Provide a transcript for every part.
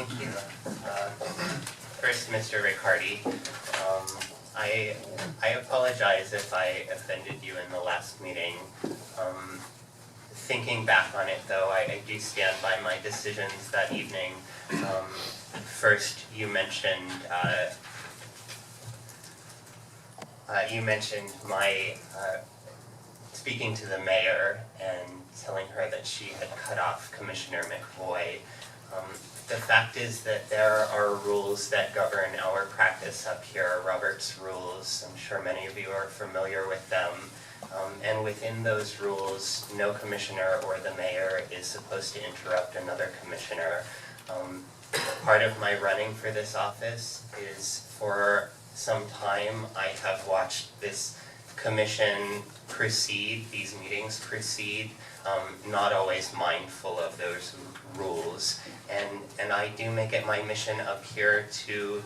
Thank you. First, Mr. Riccardi, I apologize if I offended you in the last meeting. Thinking back on it, though, I do stand by my decisions that evening. First, you mentioned my speaking to the mayor and telling her that she had cut off Commissioner McVoy. The fact is that there are rules that govern our practice up here, Robert's rules. I'm sure many of you are familiar with them. And within those rules, no commissioner or the mayor is supposed to interrupt another commissioner. Part of my running for this office is for some time I have watched this commission proceed, these meetings proceed, not always mindful of those rules. And I do make it my mission up here to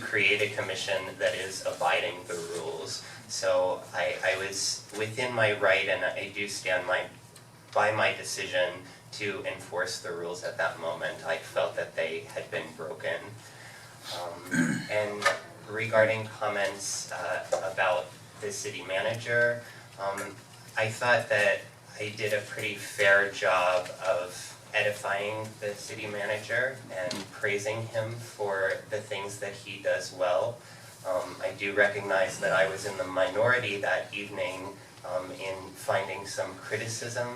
create a commission that is abiding the rules. So I was within my right, and I do stand by my decision to enforce the rules at that moment. I felt that they had been broken. And regarding comments about the city manager, I thought that I did a pretty fair job of edifying the city manager and praising him for the things that he does well. I do recognize that I was in the minority that evening in finding some criticism.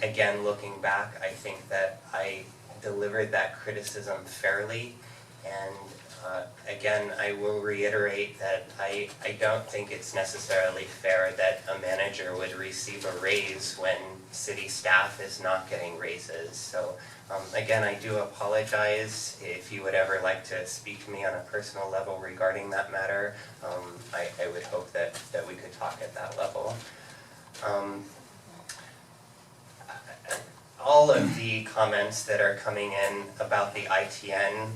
Again, looking back, I think that I delivered that criticism fairly, and again, I will reiterate that I don't think it's necessarily fair that a manager would receive a raise when city staff is not getting raises. So again, I do apologize. If you would ever like to speak to me on a personal level regarding that matter, I would hope that we could talk at that level. All of the comments that are coming in about the ITN,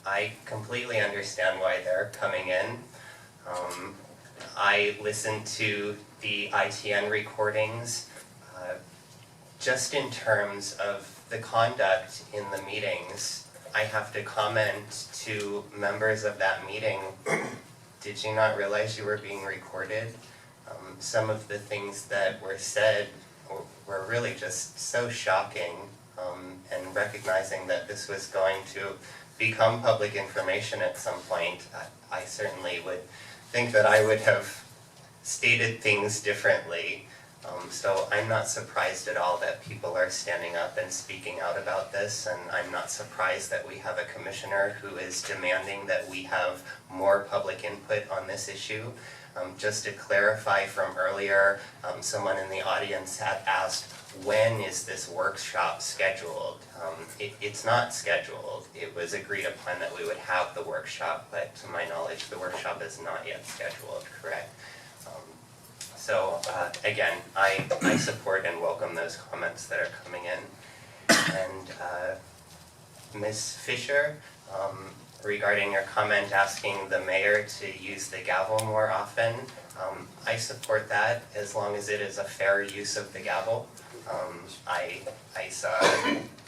I completely understand why they're coming in. I listened to the ITN recordings. Just in terms of the conduct in the meetings, I have to comment to members of that meeting, did you not realize you were being recorded? Some of the things that were said were really just so shocking, and recognizing that this was going to become public information at some point, I certainly would think that I would have stated things differently. So I'm not surprised at all that people are standing up and speaking out about this, and I'm not surprised that we have a commissioner who is demanding that we have more public input on this issue. Just to clarify from earlier, someone in the audience had asked, when is this workshop scheduled? It's not scheduled. It was agreed upon that we would have the workshop, but to my knowledge, the workshop is not yet scheduled, correct? So again, I support and welcome those comments that are coming in. And Ms. Fisher, regarding your comment asking the mayor to use the gavel more often, I support that as long as it is a fair use of the gavel. I saw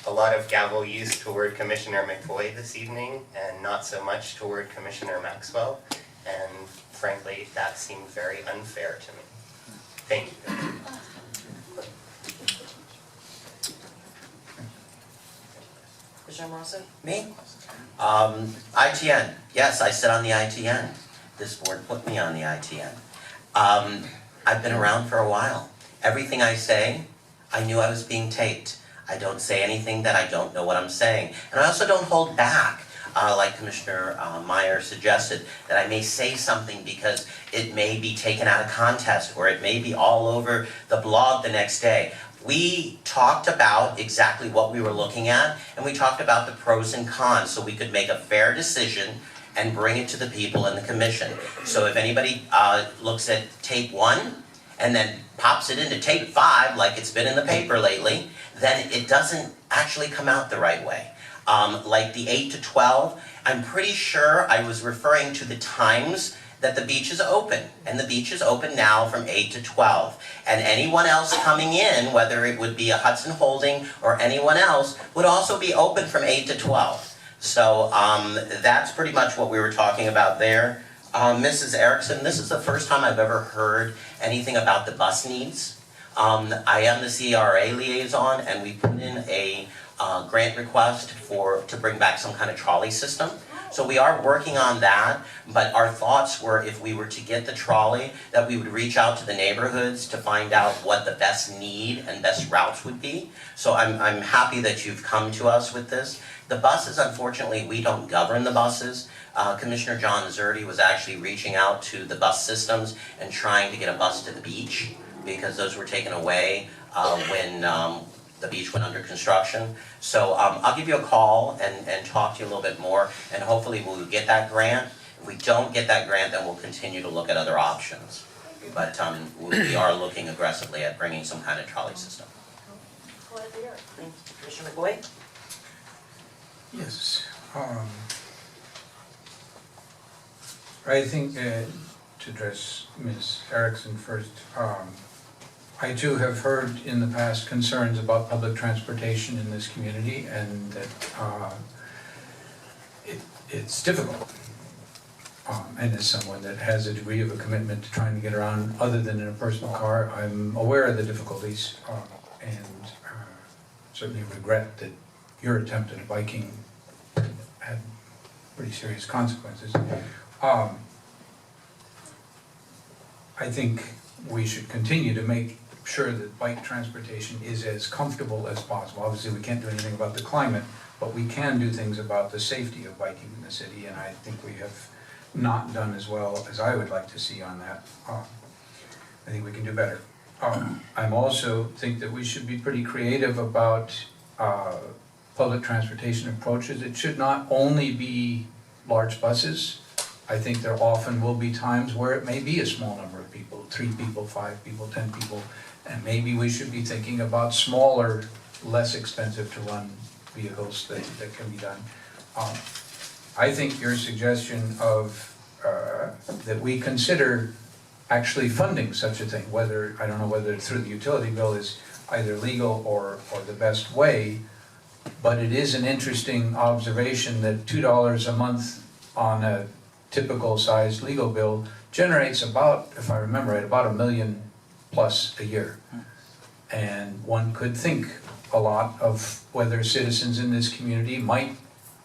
a lot of gavel used toward Commissioner McVoy this evening and not so much toward Commissioner Maxwell, and frankly that seemed very unfair to me. Thank you. Commissioner Morrison? Me? ITN. Yes, I sit on the ITN. This board put me on the ITN. I've been around for a while. Everything I say, I knew I was being taped. I don't say anything that I don't know what I'm saying. And I also don't hold back, like Commissioner Meyer suggested, that I may say something because it may be taken out of context or it may be all over the blog the next day. We talked about exactly what we were looking at, and we talked about the pros and cons so we could make a fair decision and bring it to the people in the commission. So if anybody looks at tape 1 and then pops it into tape 5 like it's been in the paper lately, then it doesn't actually come out the right way. Like the 8 to 12, I'm pretty sure I was referring to the times that the beach is open, and the beach is open now from 8 to 12. And anyone else coming in, whether it would be a Hudson Holding or anyone else, would also be open from 8 to 12. So that's pretty much what we were talking about there. Mrs. Erickson, this is the first time I've ever heard anything about the bus needs. I am the CRA liaison, and we put in a grant request to bring back some kind of trolley system. So we are working on that, but our thoughts were if we were to get the trolley, that we would reach out to the neighborhoods to find out what the best need and best routes would be. So I'm happy that you've come to us with this. The buses, unfortunately, we don't govern the buses. Commissioner John Zerdy was actually reaching out to the bus systems and trying to get a bus to the beach, because those were taken away when the beach went under construction. So I'll give you a call and talk to you a little bit more, and hopefully we'll get that grant. If we don't get that grant, then we'll continue to look at other options. But we are looking aggressively at bringing some kind of trolley system. Glad to hear it. Thank you. Commissioner McGoy? Yes. I think to address Ms. Erickson first, I too have heard in the past concerns about public transportation in this community, and that it's difficult. And as someone that has a degree of a commitment to trying to get around other than in a personal car, I'm aware of the difficulties, and certainly regret that your attempt at biking had pretty serious consequences. I think we should continue to make sure that bike transportation is as comfortable as possible. Obviously, we can't do anything about the climate, but we can do things about the safety of biking in the city, and I think we have not done as well as I would like to see on that. I think we can do better. I'm also think that we should be pretty creative about public transportation approaches. It should not only be large buses. I think there often will be times where it may be a small number of people, 3 people, 5 people, 10 people, and maybe we should be thinking about smaller, less expensive to run vehicles that can be done. I think your suggestion of that we consider actually funding such a thing, whether, I don't know whether through the utility bill is either legal or the best way, but it is an interesting observation that $2 a month on a typical sized legal bill generates about, if I remember right, about $1 million plus a year. And one could think a lot of whether citizens in this community might,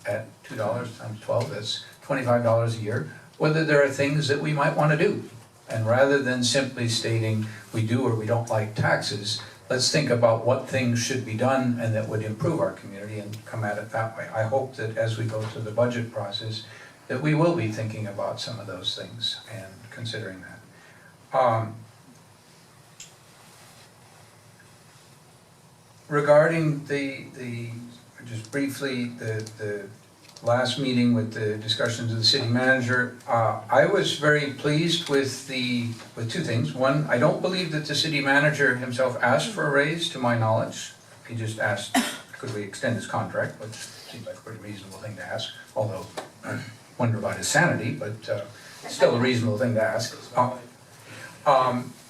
at $2 times 12, that's $25 a year, whether there are things that we might want to do. And rather than simply stating we do or we don't like taxes, let's think about what things should be done and that would improve our community and come at it that way. I hope that as we go through the budget process, that we will be thinking about some of those things and considering that. Regarding just briefly, the last meeting with the discussions of the city manager, I was very pleased with 2 things. One, I don't believe that the city manager himself asked for a raise, to my knowledge. He just asked, could we extend his contract, which seems like a pretty reasonable thing to ask, although I wonder about his sanity, but still a reasonable thing to ask.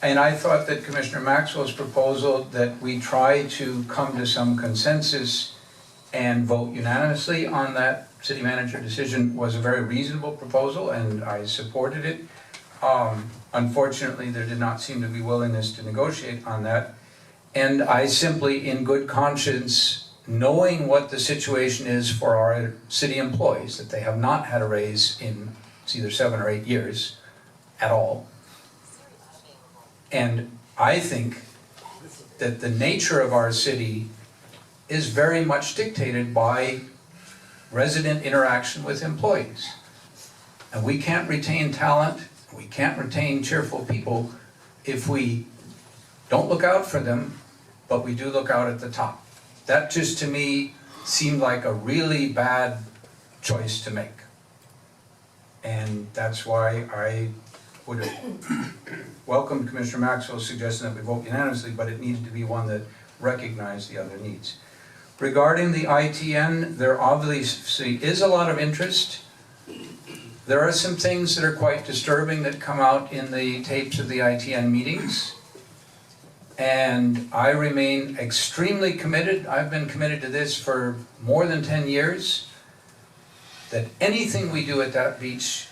And I thought that Commissioner Maxwell's proposal that we try to come to some consensus and vote unanimously on that city manager decision was a very reasonable proposal, and I supported it. Unfortunately, there did not seem to be willingness to negotiate on that. And I simply, in good conscience, knowing what the situation is for our city employees, that they have not had a raise in it's either 7 or 8 years at all. And I think that the nature of our city is very much dictated by resident interaction with employees. And we can't retain talent, we can't retain cheerful people if we don't look out for them, but we do look out at the top. That just to me seemed like a really bad choice to make. And that's why I would have welcomed Commissioner Maxwell's suggestion that we vote unanimously, but it needed to be one that recognized the other needs. Regarding the ITN, there obviously is a lot of interest. There are some things that are quite disturbing that come out in the tapes of the ITN meetings. And I remain extremely committed, I've been committed to this for more than 10 years, that anything we do at that beach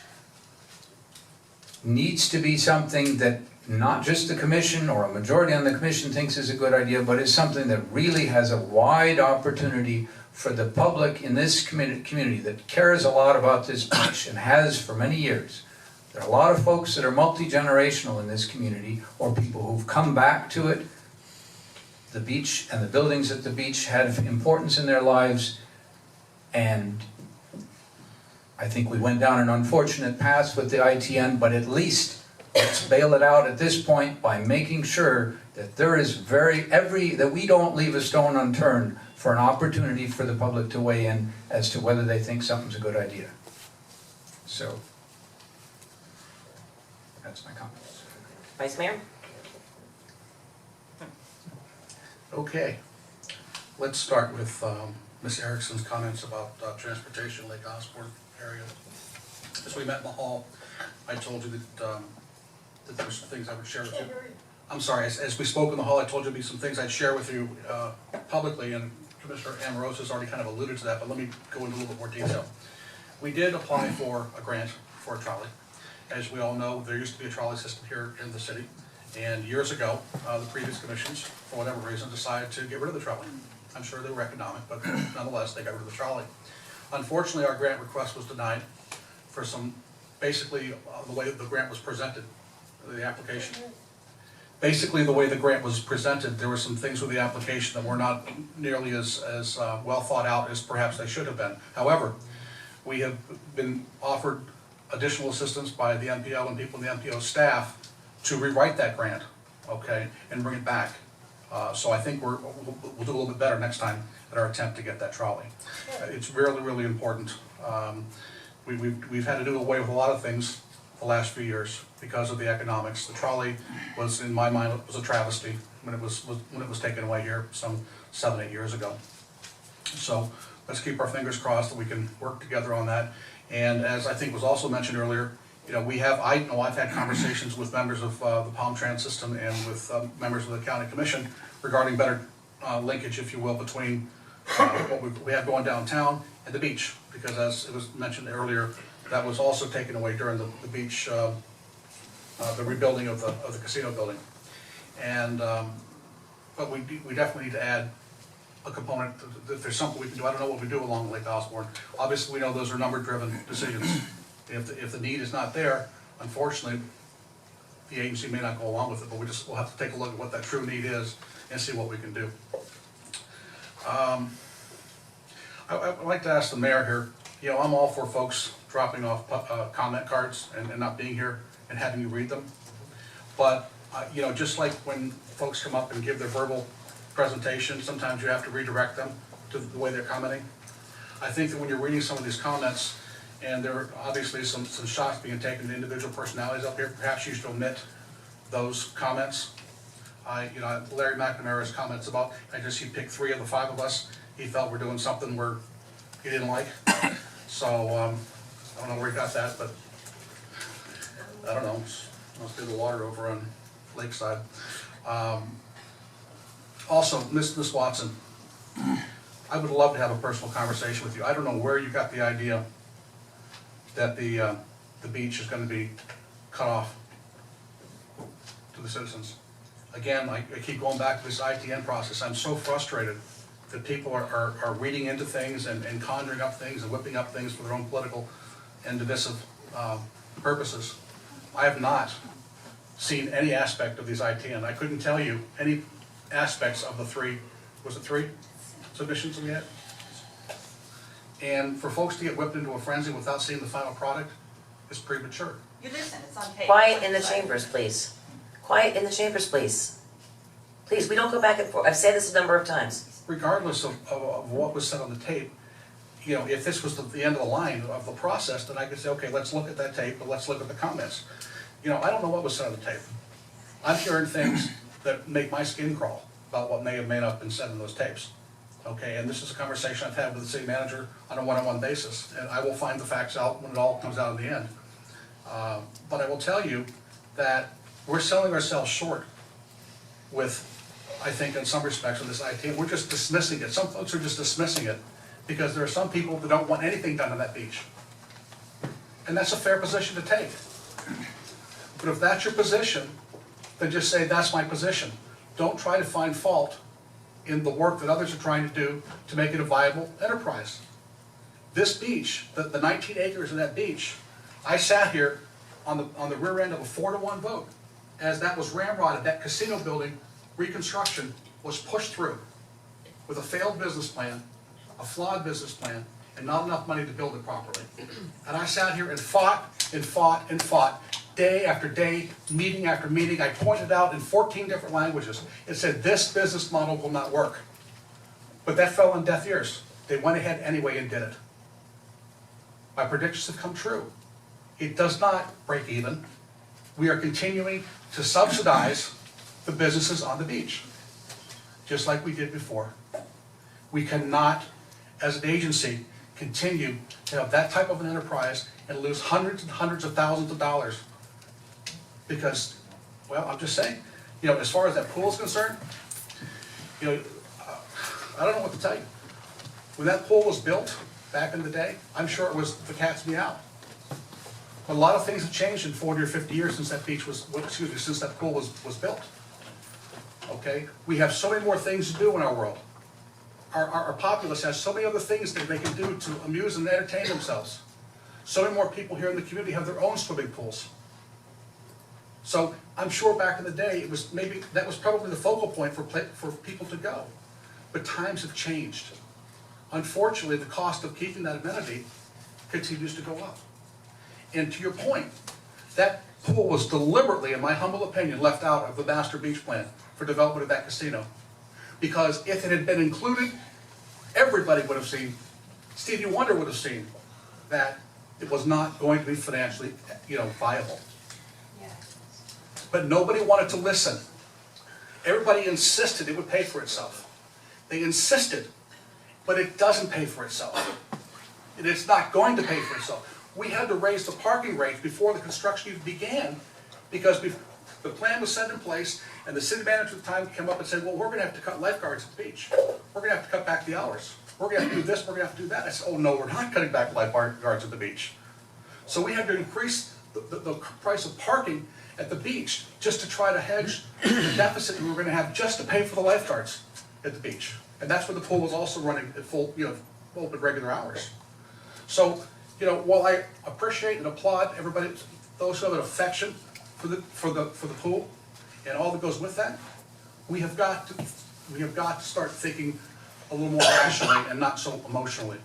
needs to be something that not just the commission or a majority on the commission thinks is a good idea, but is something that really has a wide opportunity for the public in this community that cares a lot about this beach and has for many years. There are a lot of folks that are multi-generational in this community, or people who've come back to it. The beach and the buildings at the beach have importance in their lives, and I think we went down an unfortunate path with the ITN, but at least let's bail it out at this point by making sure that there is that we don't leave a stone unturned for an opportunity for the public to weigh in as to whether they think something's a good idea. So, that's my comments. Vice Mayor? Okay, let's start with Ms. Erickson's comments about transportation, Lake Osborne area. As we met in the hall, I told you that there were some things I would share with you. I'm sorry, as we spoke in the hall, I told you there'd be some things I'd share with you publicly, and Commissioner Amoroso has already kind of alluded to that, but let me go into a little bit more detail. We did apply for a grant for a trolley. As we all know, there used to be a trolley system here in the city, and years ago, the previous commissions, for whatever reason, decided to get rid of the trolley. I'm sure they were economic, but nonetheless, they got rid of the trolley. Unfortunately, our grant request was denied for some, basically, the way the grant was presented, the application. Basically, the way the grant was presented, there were some things with the application that were not nearly as well thought out as perhaps they should have been. However, we have been offered additional assistance by the MPO and people in the MPO staff to rewrite that grant, okay, and bring it back. So I think we'll do a little bit better next time at our attempt to get that trolley. It's really, really important. We've had to do away with a lot of things the last few years because of the economics. The trolley was, in my mind, was a travesty when it was taken away here some 7-8 years ago. So let's keep our fingers crossed that we can work together on that. And as I think was also mentioned earlier, you know, I've had conversations with members of the Palm Trans system and with members of the county commission regarding better linkage, if you will, between what we have going downtown and the beach, because as it was mentioned earlier, that was also taken away during the beach, the rebuilding of the casino building. And but we definitely need to add a component that there's something we can do. I don't know what we do along Lake Osborne. Obviously, we know those are number-driven decisions. If the need is not there, unfortunately, the agency may not go along with it, but we'll have to take a look at what that true need is and see what we can do. I'd like to ask the mayor here, you know, I'm all for folks dropping off comment cards and not being here and having you read them. But, you know, just like when folks come up and give their verbal presentation, sometimes you have to redirect them to the way they're commenting. I think that when you're reading some of these comments, and there are obviously some shots being taken to individual personalities up here, perhaps you should omit those comments. Larry McNamara's comments about, I guess he picked 3 of the 5 of us, he felt we're doing something where he didn't like. So, I don't know where he got that, but I don't know, must be the water over on Lakeside. Also, Miss Watson, I would love to have a personal conversation with you. I don't know where you got the idea that the beach is going to be cut off to the citizens. Again, I keep going back to this ITN process. I'm so frustrated that people are reading into things and conjuring up things and whipping up things for their own political and divisive purposes. I have not seen any aspect of these ITN. I couldn't tell you any aspects of the 3, was it 3 submissions we had? And for folks to get whipped into a frenzy without seeing the final product is premature. You listen, it's on tape. Quiet in the chambers, please. Quiet in the chambers, please. Please, we don't go back and forth. I've said this a number of times. Regardless of what was said on the tape, you know, if this was the end of the line of the process, then I could say, okay, let's look at that tape, but let's look at the comments. You know, I don't know what was said on the tape. I'm hearing things that make my skin crawl about what may or may not have been said in those tapes. Okay, and this is a conversation I've had with the city manager on a one-on-one basis, and I will find the facts out when it all comes out in the end. But I will tell you that we're selling ourselves short with, I think in some respects, with this IT. We're just dismissing it. Some folks are just dismissing it because there are some people that don't want anything done on that beach. And that's a fair position to take. But if that's your position, then just say, that's my position. Don't try to find fault in the work that others are trying to do to make it a viable enterprise. This beach, the 19 acres of that beach, I sat here on the rear end of a 4-to-1 vote as that was ramrodded, that casino building reconstruction was pushed through with a failed business plan, a flawed business plan, and not enough money to build it properly. And I sat here and fought and fought and fought, day after day, meeting after meeting. I pointed out in 14 different languages. It said, this business model will not work. But that fell on deaf ears. They went ahead anyway and did it. My predictions have come true. It does not break even. We are continuing to subsidize the businesses on the beach, just like we did before. We cannot, as an agency, continue to have that type of an enterprise and lose hundreds and hundreds of thousands of dollars. Because, well, I'm just saying, you know, as far as that pool is concerned, you know, I don't know what to tell you. When that pool was built back in the day, I'm sure it was the cat's meow. But a lot of things have changed in 40 or 50 years since that beach was, since that pool was built. Okay? We have so many more things to do in our world. Our populace has so many other things that they can do to amuse and entertain themselves. So many more people here in the community have their own swimming pools. So I'm sure back in the day, it was maybe, that was probably the focal point for people to go. But times have changed. Unfortunately, the cost of keeping that amenity continues to go up. And to your point, that pool was deliberately, in my humble opinion, left out of the master beach plan for development of that casino. Because if it had been included, everybody would have seen, Stevie Wonder would have seen, that it was not going to be financially, viable. But nobody wanted to listen. Everybody insisted it would pay for itself. They insisted, but it doesn't pay for itself. It is not going to pay for itself. We had to raise the parking rates before the construction even began, because the plan was set in place, and the city manager at the time came up and said, well, we're gonna have to cut lifeguards at the beach. We're gonna have to cut back the hours. We're gonna have to do this, we're gonna have to do that. I said, oh no, we're not cutting back lifeguards at the beach. So we had to increase the price of parking at the beach just to try to hedge the deficit we were gonna have just to pay for the lifeguards at the beach. And that's where the pool was also running at full, open regular hours. So, while I appreciate and applaud everybody, those who have an affection for the pool and all that goes with that, we have got to start thinking a little more rationally and not so emotionally.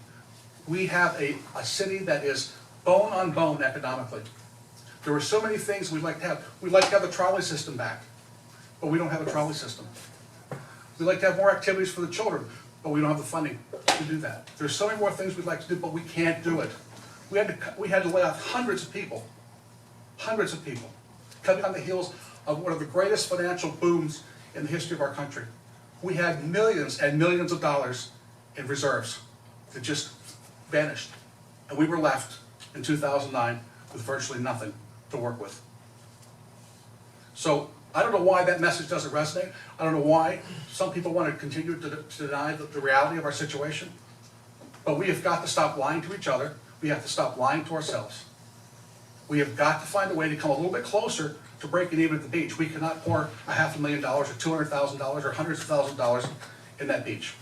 We have a city that is bone on bone economically. There are so many things we'd like to have. We'd like to have the trolley system back, but we don't have a trolley system. We'd like to have more activities for the children, but we don't have the funding to do that. There's so many more things we'd like to do, but we can't do it. We had to lay off hundreds of people, coming on the heels of one of the greatest financial booms in the history of our country. We had millions and millions of dollars in reserves that just vanished. And we were left in 2009 with virtually nothing to work with. So I don't know why that message doesn't resonate. I don't know why some people want to continue to deny the reality of our situation. But we have got to stop lying to each other. We have to stop lying to ourselves. We have got to find a way to come a little bit closer to breaking even at the beach. We cannot pour $500,000 or $200,000 or hundreds of thousands of dollars in that beach.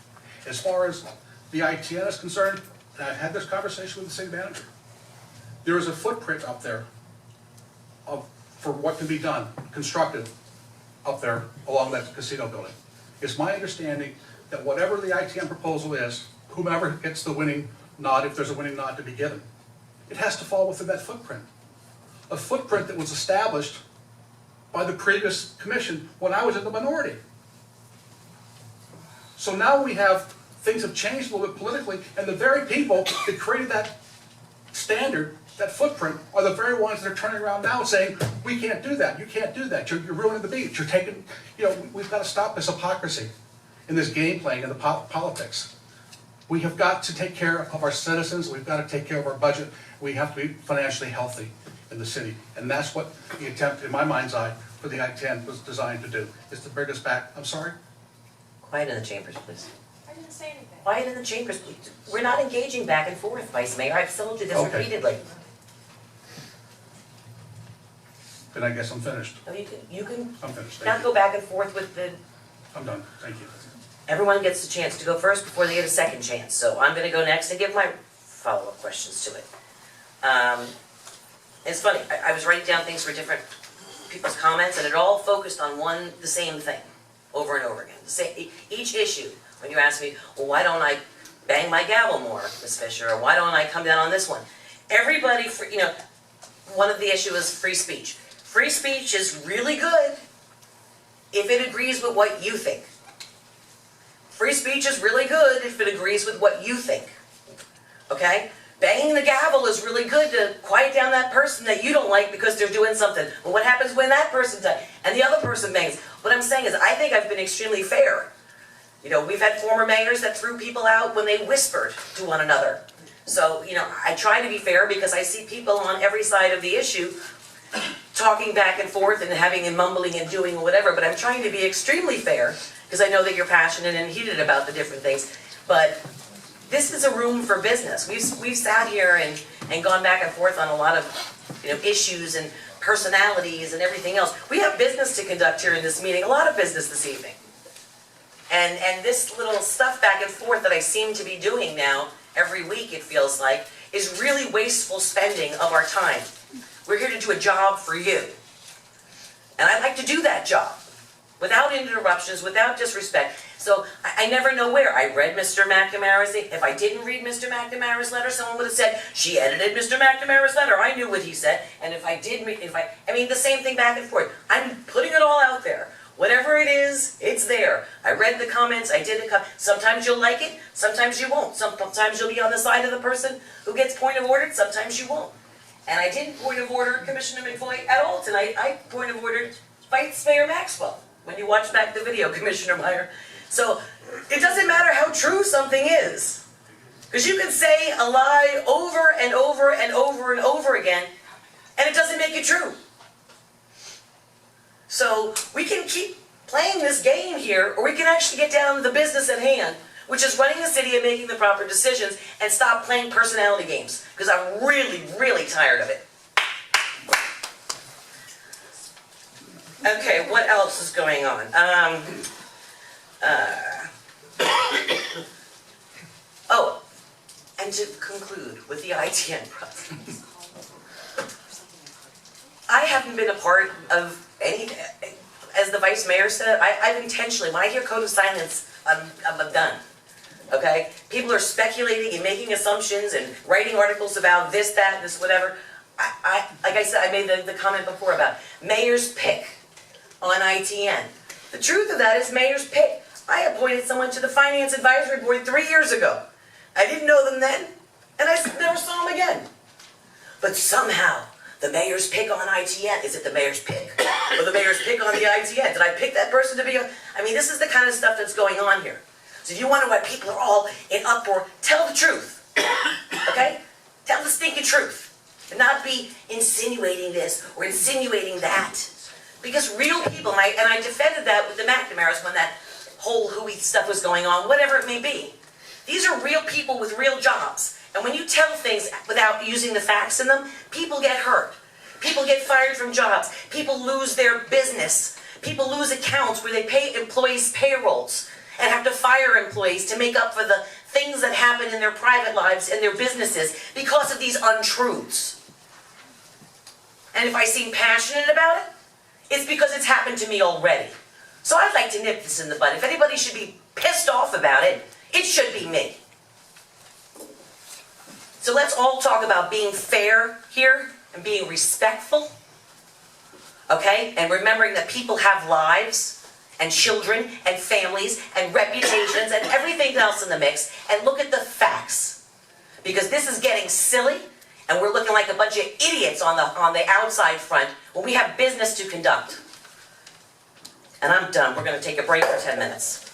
As far as the ITN is concerned, and I've had this conversation with the city manager, there is a footprint up there for what can be done, constructed up there along that casino building. It's my understanding that whatever the ITN proposal is, whomever gets the winning nod, if there's a winning nod to be given, it has to fall within that footprint. A footprint that was established by the previous commission when I was in the minority. So now things have changed a little bit politically, and the very people that created that standard, that footprint, are the very ones that are turning around now saying, we can't do that, you can't do that, you're ruining the beach, you're taking, we've got to stop this hypocrisy. in this game playing in the politics. We have got to take care of our citizens, we've got to take care of our budget, we have to be financially healthy in the city. And that's what the attempt, in my mind's eye, for the I-10 was designed to do, is to bring us back, I'm sorry? Quiet in the chambers, please. I didn't say anything. Quiet in the chambers, please. We're not engaging back and forth, Vice Mayor. I've told you this Okay. repeatedly. Then I guess I'm finished. No, you can I'm finished, not thank go you. back and forth with the, I'm done, thank you. everyone gets a chance to go first before they get a second chance. So I'm gonna go next and give my follow-up questions to it. It's funny, I was writing down things for different people's comments, and it all focused on the same thing, over and over again. Each issue, when you ask me, well, why don't I bang my gavel more, Ms. Fisher, or why don't I come down on this one? Everybody, one of the issues is free speech. Free speech is really good if it agrees with what you think. Free speech is really good if it agrees with what you think, okay? Banging the gavel is really good to quiet down that person that you don't like because they're doing something. But what happens when that person does, and the other person bangs? What I'm saying is, I think I've been extremely fair. We've had former mayors that threw people out when they whispered to one another. So, I try to be fair because I see people on every side of the issue talking back and forth and having and mumbling and doing whatever, but I'm trying to be extremely fair because I know that you're passionate and heated about the different things. But this is a room for business. We've sat here and gone back and forth on a lot of issues and personalities and everything else. We have business to conduct here in this meeting, a lot of business this evening. And this little stuff back and forth that I seem to be doing now, every week it feels like, is really wasteful spending of our time. We're here to do a job for you. And I'd like to do that job, without interruptions, without disrespect. So I never know where. I read Mr. McNamara's, if I didn't read Mr. McNamara's letter, someone would have said, she edited Mr. McNamara's letter, I knew what he said. And if I did, the same thing back and forth. I'm putting it all out there. Whatever it is, it's there. I read the comments, I did sometimes you'll like it, sometimes you won't. Sometimes you'll be on the side of the person who gets point of order, sometimes you won't. And I didn't point of order Commissioner McVoy at all tonight. I point of ordered Vice Mayor Maxwell, when you watch back the video, Commissioner Meyer. So, it doesn't matter how true something is. Because you can say a lie over and over and over and over again, and it doesn't make it true. So, we can keep playing this game here, or we can actually get down to the business at hand, which is running the city and making the proper decisions, and stop playing personality games. Because I'm really, really tired of it. Okay, what else is going on? And to conclude with the ITN process. I haven't been a part of any, as the Vice Mayor said, I've intentionally, when I hear code of silence, I'm done. Okay? People are speculating and making assumptions and writing articles about this, that, this, whatever. Like I said, I made the comment before about mayor's pick on ITN. The truth of that is mayor's pick. I appointed someone to the Finance Advisory Board 3 years ago. I didn't know them then, and I never saw them again. But somehow, the mayor's pick on ITN, is it the mayor's pick? Or the mayor's pick on the ITN? Did I pick that person to be on? This is the kind of stuff that's going on here. So if you wonder why people are all in uproar, tell the truth. Okay? Tell the stinking truth. And not be insinuating this or insinuating that. Because real people, and I defended that with the McNamara's when that whole hooey stuff was going on, whatever it may be. These are real people with real jobs. And when you tell things without using the facts in them, people get hurt. People get fired from jobs. People lose their business. People lose accounts where they pay employees payrolls and have to fire employees to make up for the things that happen in their private lives and their businesses because of these untruths. And if I seem passionate about it, it's because it's happened to me already. So I'd like to nip this in the bud. If anybody should be pissed off about it, it should be me. So let's all talk about being fair here and being respectful. Okay? And remembering that people have lives and children and families and reputations and everything else in the mix, and look at the facts. Because this is getting silly, and we're looking like a bunch of idiots on the outside front when we have business to conduct. And I'm done. We're going to take a break for 10 minutes.